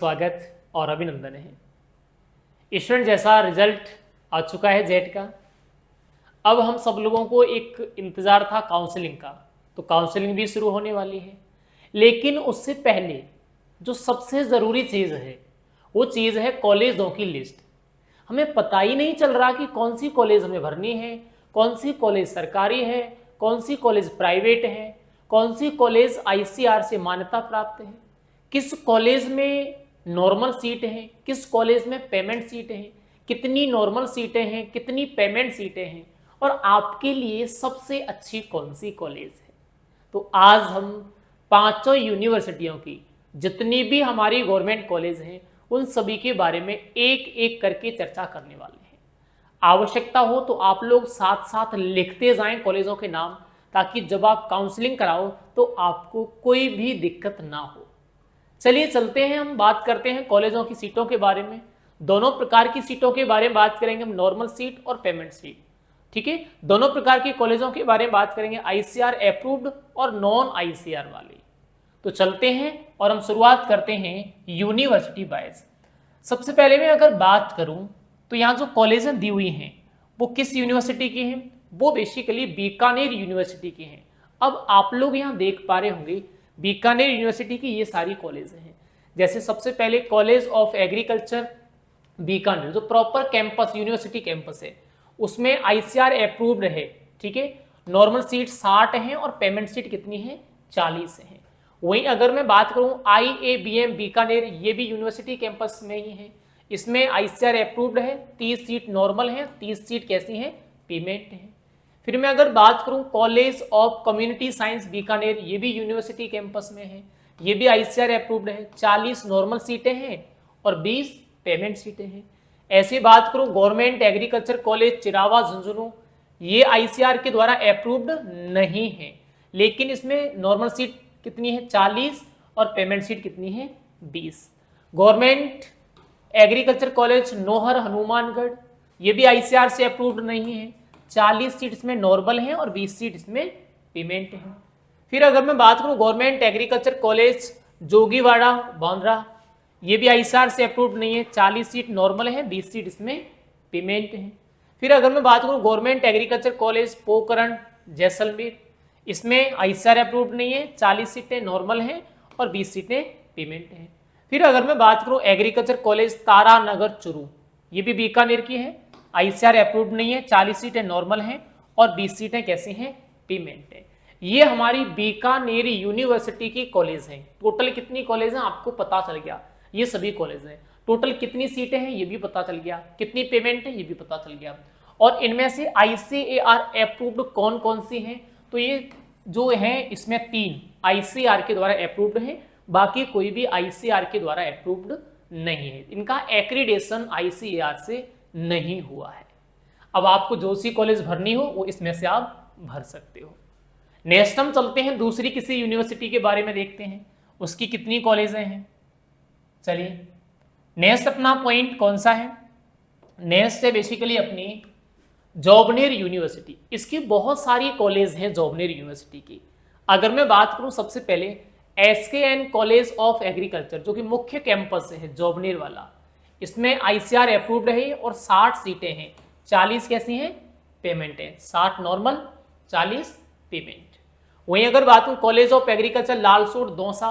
स्वागत और अभिनंदन है स्टूडेंट। जैसा रिजल्ट आ चुका है जेट का, अब हम सब लोगों को एक इंतज़ार था काउंसलिंग का, तो काउंसलिंग भी शुरू होने वाली है। लेकिन उससे पहले जो सबसे ज़रूरी चीज़ है वो चीज़ है कॉलेजों की लिस्ट। हमें पता ही नहीं चल रहा कि कौन सी कॉलेज हमें भरनी है, कौन सी कॉलेज सरकारी है, कौन सी कॉलेज प्राइवेट है, कौन सी कॉलेज आईसीआर से मान्यता प्राप्त है, किस कॉलेज में नॉर्मल सीट हैं, किस कॉलेज में पेमेंट सीट हैं, कितनी नॉर्मल सीटें हैं, कितनी पेमेंट सीटें हैं, और आपके लिए सबसे अच्छी कौन सी कॉलेज है। तो आज हम पांचों यूनिवर्सिटियों की जितनी भी हमारी गवर्नमेंट कॉलेज हैं उन सभी के बारे में एक एक करके चर्चा करने वाले हैं। आवश्यकता हो तो आप लोग साथ साथ लिखते जाएं कॉलेजों के नाम, ताकि जब आप काउंसलिंग कराओ तो आपको कोई भी दिक्कत ना हो। चलिए चलते हैं, हम बात करते हैं कॉलेजों की सीटों के बारे में। दोनों प्रकार की सीटों के बारे में बात करेंगे हम, नॉर्मल सीट और पेमेंट सीट। ठीक है, दोनों प्रकार के कॉलेजों के बारे में बात करेंगे, आईसीआर अप्रूव्ड और नॉन आईसीआर वाले। तो चलते हैं और हम शुरुआत करते हैं यूनिवर्सिटी वाइज। सबसे पहले मैं अगर बात करूं तो यहाँ जो कॉलेजें दी हुई हैं वो किस यूनिवर्सिटी की हैं, वो बेसिकली बीकानेर यूनिवर्सिटी की हैं। अब आप लोग यहाँ देख पा रहे होंगे बीकानेर यूनिवर्सिटी की ये सारी कॉलेजें हैं। जैसे सबसे पहले कॉलेज ऑफ एग्रीकल्चर बीकानेर, जो प्रॉपर कैंपस यूनिवर्सिटी कैंपस है, उसमें आईसीआर अप्रूव्ड है। ठीक है, नॉर्मल सीट 60 हैं और पेमेंट सीट कितनी है, 40 है। वहीं अगर मैं बात करूं IABM बीकानेर, ये भी यूनिवर्सिटी कैंपस में ही है, इसमें आईसीआर अप्रूव्ड है, 30 सीट नॉर्मल है, 30 सीट कैसी हैं, पेमेंट है। फिर मैं अगर बात करूं college of community science Bikaner, ये भी यूनिवर्सिटी कैंपस में है, ये भी आईसीआर अप्रूव्ड है, 40 नॉर्मल सीटें हैं और 20 पेमेंट सीटें हैं। ऐसे बात करूं government agriculture college Chirawa Jhunjhunu, ये आईसीआर के द्वारा अप्रूव्ड नहीं है, लेकिन इसमें नॉर्मल सीट कितनी है, 40 और पेमेंट सीट कितनी है, 20। Government agriculture college Nohar Hanumangarh, ये भी आईसीआर से अप्रूव्ड नहीं है, 40 सीट इसमें नॉर्मल हैं और 20 सीट इसमें पेमेंट है। फिर अगर मैं बात करूं government agriculture college Jogiwada Bandra, ये भी आईसीआर से अप्रूव्ड नहीं है, 40 सीट नॉर्मल है, 20 सीट इसमें पेमेंट है। फिर अगर मैं बात करूं government agriculture college Pokhran Jaisalmer, इसमें आईसीआर अप्रूव्ड नहीं है, 40 सीटें नॉर्मल हैं और 20 सीटें पेमेंट हैं। फिर अगर मैं बात करूं एग्रीकल्चर कॉलेज तारानगर चुरू, ये भी बीकानेर की है, आईसीआर अप्रूव्ड नहीं है, 40 सीटें नॉर्मल हैं और 20 सीटें कैसी हैं, पेमेंट है। ये हमारी बीकानेर यूनिवर्सिटी की कॉलेज हैं। टोटल कितनी कॉलेज हैं आपको पता चल गया, ये सभी कॉलेज हैं। टोटल कितनी सीटें हैं ये भी पता चल गया, कितनी पेमेंट है ये भी पता चल गया। और इनमें से आईसीएआर अप्रूव्ड कौन कौन सी हैं, तो ये जो है इसमें 3 आईसीआर के द्वारा अप्रूव्ड हैं, बाकी कोई भी आईसीआर के द्वारा अप्रूव्ड नहीं है, इनका एक्रीडेशन आईसीएआर से नहीं हुआ है। अब आपको जो सी कॉलेज भरनी हो वो इसमें से आप भर सकते हो। नेक्स्ट हम चलते हैं दूसरी किसी यूनिवर्सिटी के बारे में देखते हैं, उसकी कितनी कॉलेजें हैं। चलिए नेक्स्ट अपना पॉइंट कौन सा है, नेक्स्ट है बेसिकली अपनी जोबनेर यूनिवर्सिटी। इसकी बहुत सारी कॉलेज हैं जोबनेर यूनिवर्सिटी की। अगर मैं बात करूं सबसे पहले SKN कॉलेज ऑफ एग्रीकल्चर, जो कि मुख्य कैंपस है जोबनेर वाला, इसमें आईसीआर अप्रूव्ड है और 60 सीटें हैं, 40 कैसी हैं, पेमेंट है, 60 नॉर्मल 40 पेमेंट। वहीं अगर बात करूं college of agriculture Lalsot Dausa,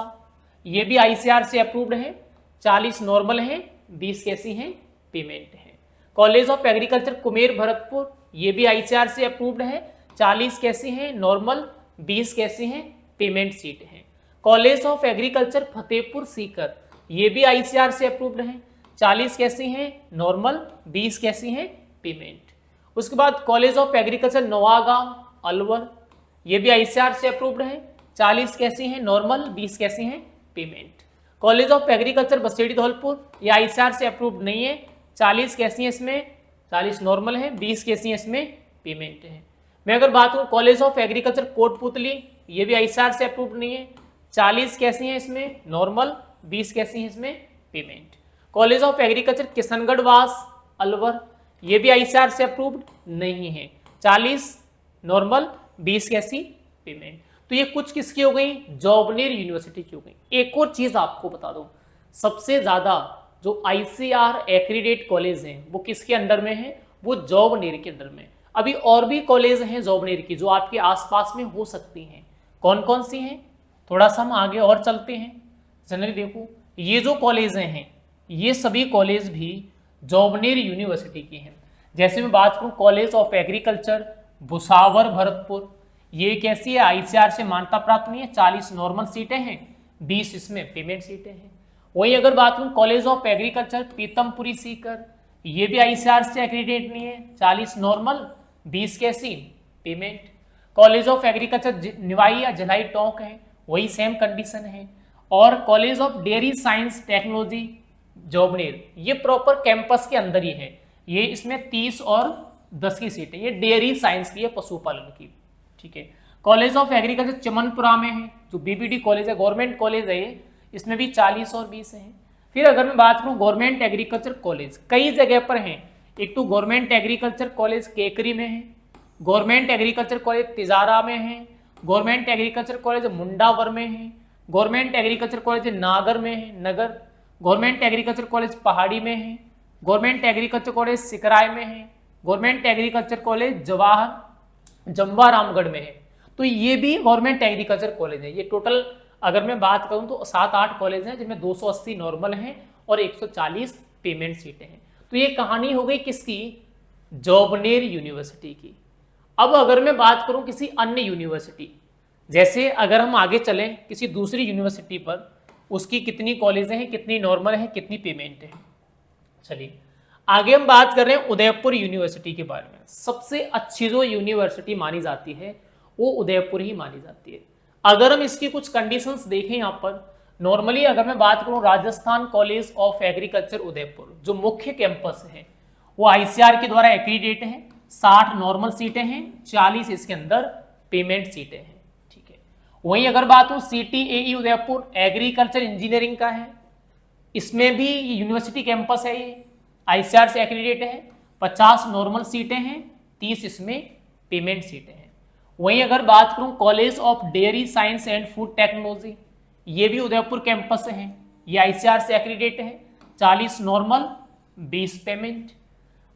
ये भी आईसीआर से अप्रूव्ड है, 40 नॉर्मल है, 20 कैसी हैं, पेमेंट है। College of agriculture Kumer Bharatpur, ये भी आईसीआर से अप्रूव्ड है, 40 कैसी हैं, नॉर्मल, 20 कैसी हैं, पेमेंट सीट है। College of agriculture Fatehpur Sikar, ये भी आईसीआर से अप्रूव्ड है, 40 कैसी हैं, नॉर्मल, 20 कैसी हैं, पेमेंट। उसके बाद college of agriculture Navagaon Alwar, ये भी आईसीआर से अप्रूव्ड है, 40 कैसी हैं, नॉर्मल, 20 कैसी हैं, payment. College of agriculture Baseri Dholpur, ये आईसीआर से अप्रूव्ड नहीं है, 40 कैसी हैं इसमें, 40 नॉर्मल है, 20 कैसी हैं इसमें, पेमेंट है। मैं अगर बात करूं कॉलेज ऑफ एग्रीकल्चर कोटपुतली, ये भी आईसीआर से अप्रूव्ड नहीं है, 40 कैसी हैं इसमें, नॉर्मल, 20 कैसी हैं इसमें, payment. College of agriculture Kishangarh वास अलवर, ये भी आईसीआर से अप्रूव्ड नहीं है, 40 नॉर्मल, 20 कैसी, पेमेंट। तो ये कुछ किसकी हो गई, जोबनेर यूनिवर्सिटी की हो गई। एक और चीज आपको बता दूं, सबसे ज़्यादा जो ICAR एक्रीडेट कॉलेज हैं वो किसके अंडर में है, वो जॉबनेर के अंडर में। अभी और भी कॉलेज हैं जॉबनेर की जो आपके आसपास में हो सकती हैं, कौन कौन सी हैं, थोड़ा सा हम आगे और चलते हैं। जनरली देखो ये जो कॉलेज हैं ये सभी कॉलेज भी जॉबनेर यूनिवर्सिटी की हैं। जैसे मैं बात करूं college of agriculture Bhusawar Bharatpur, ये कैसी है, ICAR से मान्यता प्राप्त नहीं है, 40 नॉर्मल सीटें हैं, 20 इसमें पेमेंट सीटें हैं। वहीं अगर बात करूं कॉलेज ऑफ एग्रीकल्चर पीतमपुरी सीकर, ये भी ICAR से एक्रीडेट नहीं है, 40 नॉर्मल 20 कैसी payment. College of agriculture Niwai या जलाई टोंक है, वही सेम कंडीशन है। और college of dairy science technology Jobner, ये प्रॉपर कैंपस के अंदर ही है, ये इसमें 30 और 10 की सीट है, ये डेयरी साइंस की है, पशुपालन की, ठीक है। कॉलेज ऑफ एग्रीकल्चर चमनपुरा में है, जो BBD कॉलेज है, गवर्नमेंट कॉलेज है ये, इसमें भी 40 और 20 है। फिर अगर मैं बात करूँ गवर्नमेंट एग्रीकल्चर कॉलेज कई जगह पर हैं, एक तो गवर्नमेंट एग्रीकल्चर कॉलेज केकरी में है, गवर्नमेंट एग्रीकल्चर कॉलेज तिजारा में है, गवर्नमेंट एग्रीकल्चर कॉलेज मुंडावर में है, गवर्नमेंट एग्रीकल्चर कॉलेज नागर में है, नगर, गवर्नमेंट एग्रीकल्चर कॉलेज पहाड़ी में है, गवर्नमेंट एग्रीकल्चर कॉलेज सिकराय में है, गवर्नमेंट एग्रीकल्चर कॉलेज जवाहर जम्वारामगढ़ में है। तो ये भी गवर्नमेंट एग्रीकल्चर कॉलेज है। ये टोटल अगर मैं बात करूं तो 7-8 कॉलेज हैं जिनमें 280 नॉर्मल हैं और 140 पेमेंट सीटें हैं। तो ये कहानी हो गई किसकी, जॉबनेर यूनिवर्सिटी की। अब अगर मैं बात करूं किसी अन्य यूनिवर्सिटी, जैसे अगर हम आगे चलें किसी दूसरी यूनिवर्सिटी पर, उसकी कितनी कॉलेजें हैं, कितनी नॉर्मल हैं, कितनी पेमेंट है। चलिए आगे हम बात कर रहे हैं उदयपुर यूनिवर्सिटी के बारे में। सबसे अच्छी जो यूनिवर्सिटी मानी जाती है वो उदयपुर ही मानी जाती है। अगर हम इसकी कुछ कंडीशंस देखें यहाँ पर, नॉर्मली अगर मैं बात करूँ Rajasthan college of agriculture Udaipur जो मुख्य कैंपस है वो ICAR के द्वारा एक्रीडेट है, 60 नॉर्मल सीटें हैं, 40 इसके अंदर पेमेंट सीटें हैं, ठीक है। वहीं अगर बात हो CTAE उदयपुर एग्रीकल्चर इंजीनियरिंग का है, इसमें भी यूनिवर्सिटी कैंपस है, ये ICAR से एक्रीडेट है, 50 नॉर्मल सीटें हैं, 30 इसमें पेमेंट सीटें हैं। वहीं अगर बात करूं college of dairy science and food technology, ये भी उदयपुर कैंपस है, ये ICAR से एक्रीडेट है, 40 नॉर्मल 20 पेमेंट।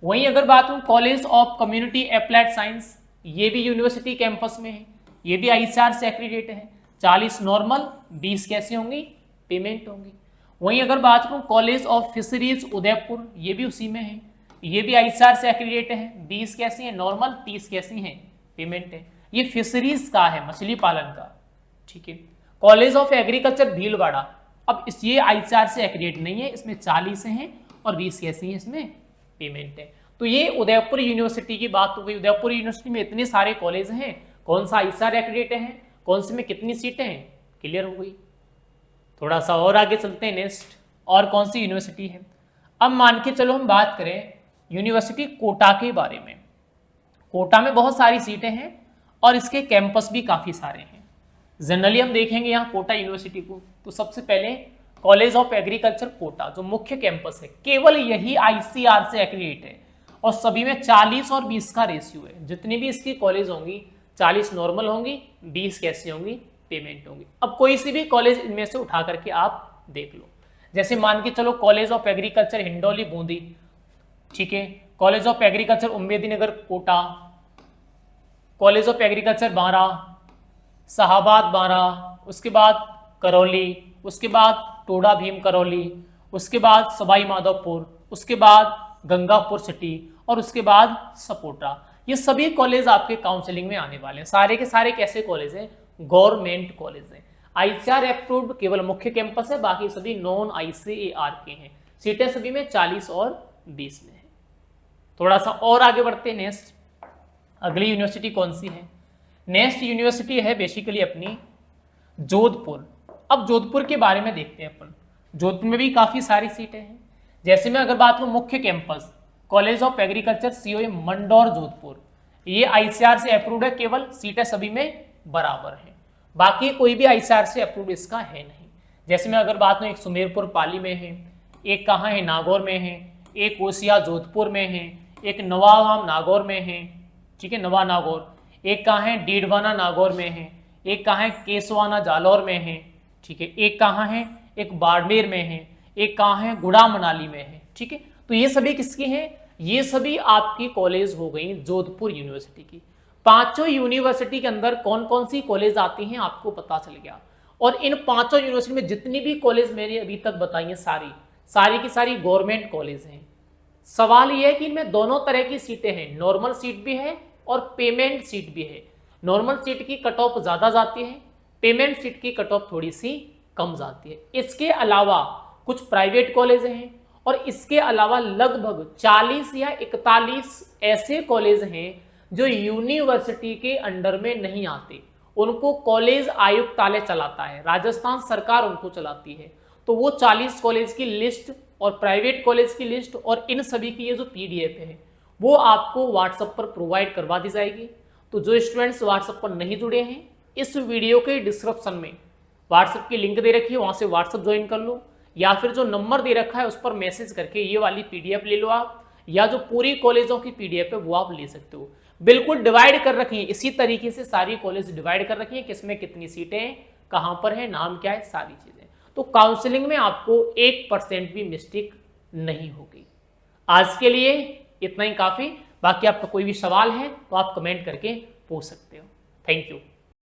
वहीं अगर बात करूं college of community applied science, ये भी यूनिवर्सिटी कैंपस में है, ये भी ICAR से एक्रीडेट है, 40 नॉर्मल 20 कैसे होंगी, पेमेंट होंगी। वहीं अगर बात करूं कॉलेज ऑफ फिशरीज उदयपुर, ये भी उसी में है, ये भी ICAR से एक्रीडेट है, 20 कैसी है नॉर्मल, 30 कैसी हैं पेमेंट है। ये फिशरीज का है, मछली पालन का, ठीक है। कॉलेज ऑफ एग्रीकल्चर भीलवाड़ा, अब इस ये ICAR से एक्रीडेट नहीं है, इसमें 40 हैं और 20 कैसी हैं इसमें पेमेंट है। तो ये उदयपुर यूनिवर्सिटी की बात हो गई। उदयपुर यूनिवर्सिटी में इतने सारे कॉलेज हैं, कौन सा ICAR एक्रीडेट है, कौन से में कितनी सीटें हैं, क्लियर हो गई। थोड़ा सा और आगे चलते हैं, नेक्स्ट और कौन सी यूनिवर्सिटी है। अब मान के चलो हम बात करें यूनिवर्सिटी कोटा के बारे में। कोटा में बहुत सारी सीटें हैं और इसके कैंपस भी काफ़ी सारे हैं। जनरली हम देखेंगे यहाँ कोटा यूनिवर्सिटी को, तो सबसे पहले कॉलेज ऑफ एग्रीकल्चर कोटा जो मुख्य कैंपस है, केवल यही ICAR से एक्रीडेट है और सभी में 40 और 20 का रेशियो है। जितनी भी इसकी कॉलेज होंगी 40 नॉर्मल होंगी, 20 कैसी होंगी, पेमेंट होंगी। अब कोई सी भी कॉलेज इनमें से उठा करके आप देख लो, जैसे मान के चलो college of agriculture Hindoli Bundi, ठीक है, college of agriculture Ummednagar Kota, college of agriculture Bara, Shahabad बारा, उसके बाद करौली, उसके बाद टोडा भीम करौली, उसके बाद सवाई माधोपुर, उसके बाद गंगापुर सिटी और उसके बाद सपोटा। ये सभी कॉलेज आपके काउंसलिंग में आने वाले हैं। सारे के सारे कैसे कॉलेज हैं, गवर्नमेंट कॉलेज हैं। ICAR अप्रूव्ड केवल मुख्य कैंपस है, बाकी सभी नॉन ICAR के हैं। सीटें सभी में 40 और 20 में है। थोड़ा सा और आगे बढ़ते हैं, नेक्स्ट अगली यूनिवर्सिटी कौन सी है। नेक्स्ट यूनिवर्सिटी है बेसिकली अपनी जोधपुर। अब जोधपुर के बारे में देखते हैं अपन। जोधपुर में भी काफ़ी सारी सीटें हैं। जैसे मैं अगर बात करूँ मुख्य campus college of agriculture COA Mandore Jodhpur, ये ICAR से अप्रूव्ड है, केवल सीटें सभी में बराबर हैं, बाकी कोई भी ICAR से अप्रूव्ड इसका है नहीं। जैसे मैं अगर बात करूँ एक सुमेरपुर पाली में है, एक कहाँ है नागौर में है, एक ओसिया जोधपुर में है, एक नवागाम नागौर में है, ठीक है नवा नागौर, एक कहाँ है डीडवाना नागौर में है, एक कहाँ है केसवाना जालौर में है, ठीक है, एक कहाँ है एक बाड़मेर में है, एक कहाँ है, गुड़ा मनाली में है। ठीक है, तो ये सभी किसकी हैं, ये सभी आपकी कॉलेज हो गई जोधपुर यूनिवर्सिटी की। पांचों यूनिवर्सिटी के अंदर कौन कौन सी कॉलेज आती हैं आपको पता चल गया। और इन पांचों यूनिवर्सिटी में जितनी भी कॉलेज मैंने अभी तक बताई हैं सारी की सारी गवर्नमेंट कॉलेज हैं। सवाल यह है कि इनमें दोनों तरह की सीटें हैं, नॉर्मल सीट भी है और पेमेंट सीट भी है। नॉर्मल सीट की कट ऑफ ज्यादा जाती है, पेमेंट सीट की कट ऑफ थोड़ी सी कम जाती है। इसके अलावा कुछ प्राइवेट कॉलेज हैं और इसके अलावा लगभग 40 या 41 ऐसे कॉलेज हैं जो यूनिवर्सिटी के अंडर में नहीं आते, उनको कॉलेज आयुक्तालय चलाता है, राजस्थान सरकार उनको चलाती है। तो वो 40 कॉलेज की लिस्ट और प्राइवेट कॉलेज की लिस्ट और इन सभी की ये जो पीडीएफ है वो आपको व्हाट्सएप पर प्रोवाइड करवा दी जाएगी। तो जो स्टूडेंट्स व्हाट्सएप पर नहीं जुड़े हैं, इस वीडियो के डिस्क्रिप्शन में व्हाट्सएप की लिंक दे रखी है, वहां से व्हाट्सएप ज्वाइन कर लो, या फिर जो नंबर दे रखा है उस पर मैसेज करके ये वाली पीडीएफ ले लो आप, या जो पूरी कॉलेजों की पीडीएफ है वो आप ले सकते हो। बिल्कुल डिवाइड कर रखी है, इसी तरीके से सारी कॉलेज डिवाइड कर रखी है, किसमें कितनी सीटें हैं, कहां पर है, नाम क्या है, सारी चीजें। तो काउंसलिंग में आपको 1% भी मिस्टेक नहीं होगी। आज के लिए इतना ही काफी। बाकी आपका कोई भी सवाल है तो आप कमेंट करके पूछ सकते हो। Thank you.